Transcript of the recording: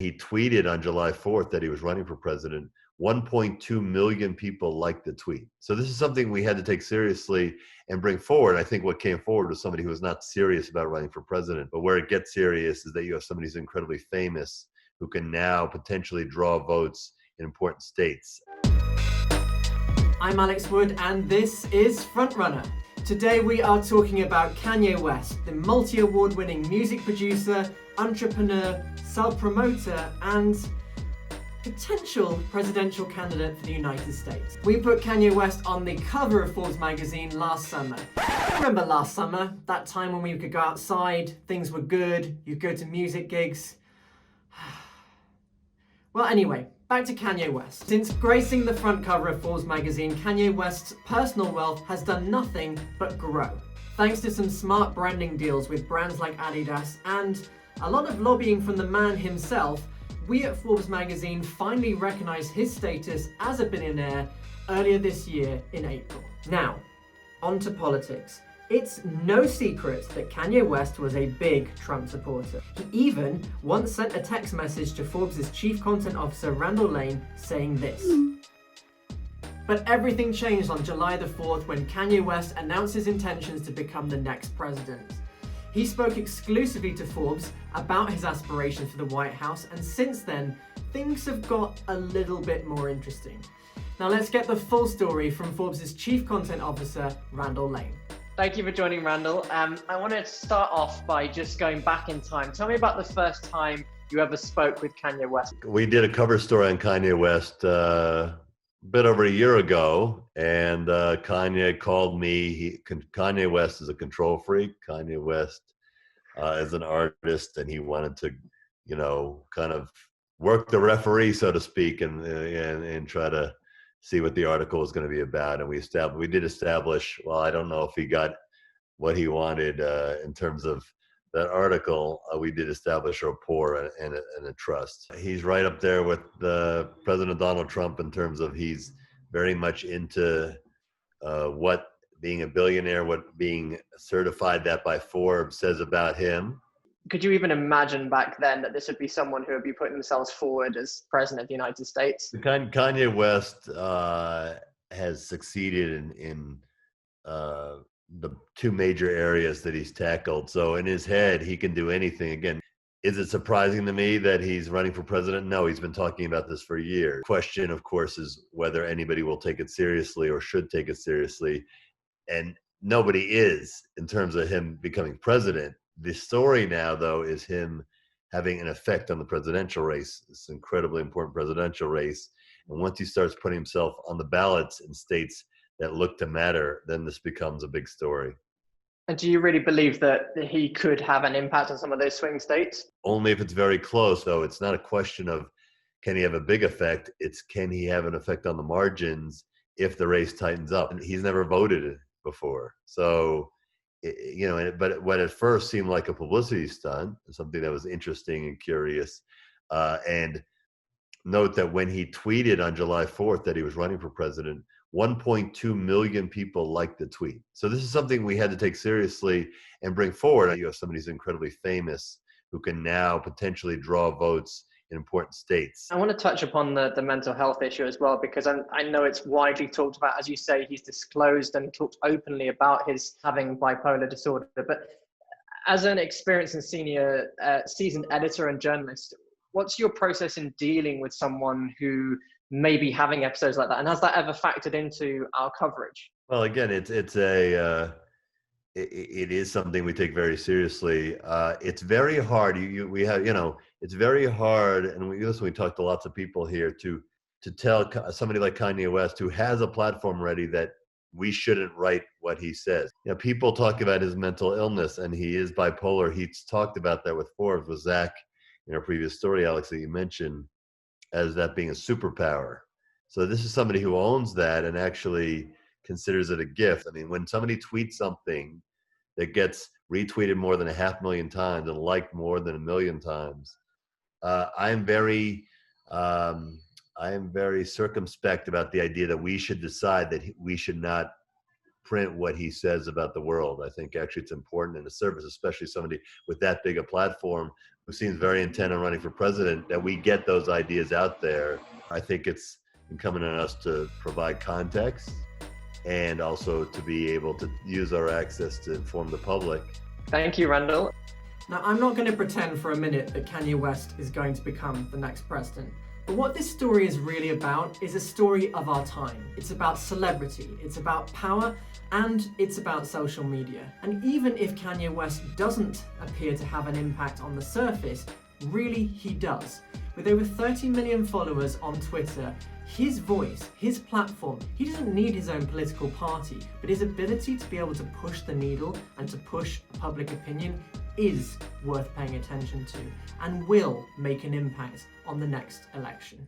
He tweeted on July 4th that he was running for president. 1.2 million people liked the tweet. So this is something we had to take seriously and bring forward. I think what came forward was somebody who was not serious about running for president. But where it gets serious is that you have somebody who's incredibly famous who can now potentially draw votes in important states. I'm Alex Wood, and this is Frontrunner. Today we are talking about Kanye West, the multi-award-winning music producer, entrepreneur, self-promoter, and potential presidential candidate for the United States. We put Kanye West on the cover of Forbes magazine last summer. Remember last summer, that time when we could go outside, things were good, you'd go to music gigs. Well, anyway, back to Kanye West. Since gracing the front cover of Forbes magazine, Kanye West's personal wealth has done nothing but grow. Thanks to some smart branding deals with brands like Adidas and a lot of lobbying from the man himself, we at Forbes magazine finally recognized his status as a billionaire earlier this year in April. Now, on to politics. It's no secret that Kanye West was a big Trump supporter. He even once sent a text message to Forbes' Chief Content Officer, Randall Lane, saying this. But everything changed on July the 4th when Kanye West announced his intentions to become the next president. He spoke exclusively to Forbes about his aspirations for the White House, and since then, things have got a little bit more interesting. Now let's get the full story from Forbes' Chief Content Officer, Randall Lane. Thank you for joining, Randall. I want to start off by just going back in time. Tell me about the first time you ever spoke with Kanye West. We did a cover story on Kanye West a bit over a year ago, and Kanye called me. Kanye West is a control freak. Kanye West is an artist, and he wanted to, kind of work the referee, so to speak, and try to see what the article was going to be about. And we did establish, well, I don't know if he got what he wanted in terms of that article. We did establish a rapport and a trust. He's right up there with President Donald Trump in terms of he's very much into what being a billionaire, what being certified that by Forbes says about him. Could you even imagine back then that this would be someone who would be putting themselves forward as president of the United States? Kanye West has succeeded in the two major areas that he's tackled. So in his head, he can do anything. Again, is it surprising to me that he's running for president? No, he's been talking about this for years. The question, of course, is whether anybody will take it seriously or should take it seriously. And nobody is in terms of him becoming president. The story now, though, is him having an effect on the presidential race. It's an incredibly important presidential race. And once he starts putting himself on the ballots in states that look to matter, then this becomes a big story. And do you really believe that he could have an impact on some of those swing states? Only if it's very close, though. It's not a question of can he have a big effect. It's can he have an effect on the margins if the race tightens up. And he's never voted before. So, but what at first seemed like a publicity stunt, something that was interesting and curious. And note that when he tweeted on July 4th that he was running for president, 1.2 million people liked the tweet. So this is something we had to take seriously and bring forward. You have somebody who's incredibly famous who can now potentially draw votes in important states. I want to touch upon the mental health issue as well, because I know it's widely talked about. As you say, he's disclosed and talked openly about his having bipolar disorder. But as an experienced and seasoned editor and journalist, what's your process in dealing with someone who may be having episodes like that? And has that ever factored into our coverage? Well, again, it is something we take very seriously. It's very hard. It's very hard. And we talked to lots of people here to tell somebody like Kanye West, who has a platform ready, that we shouldn't write what he says. People talk about his mental illness, and he is bipolar. He's talked about that with Forbes, with Zach in our previous story, Alex, that you mentioned, as that being a superpower. So this is somebody who owns that and actually considers it a gift. I mean, when somebody tweets something that gets retweeted more than 500,000 times and liked more than 1 million times, I am very circumspect about the idea that we should decide that we should not print what he says about the world. I think actually it's important in the service, especially somebody with that big a platform who seems very intent on running for president, that we get those ideas out there. I think it's incumbent on us to provide context and also to be able to use our access to inform the public. Thank you, Randall. Now, I'm not going to pretend for a minute that Kanye West is going to become the next president. But what this story is really about is a story of our time. It's about celebrity, it's about power, and it's about social media. And even if Kanye West doesn't appear to have an impact on the surface, really he does. With over 30 million followers on Twitter, his voice, his platform, he doesn't need his own political party, but his ability to be able to push the needle and to push public opinion is worth paying attention to and will make an impact on the next election.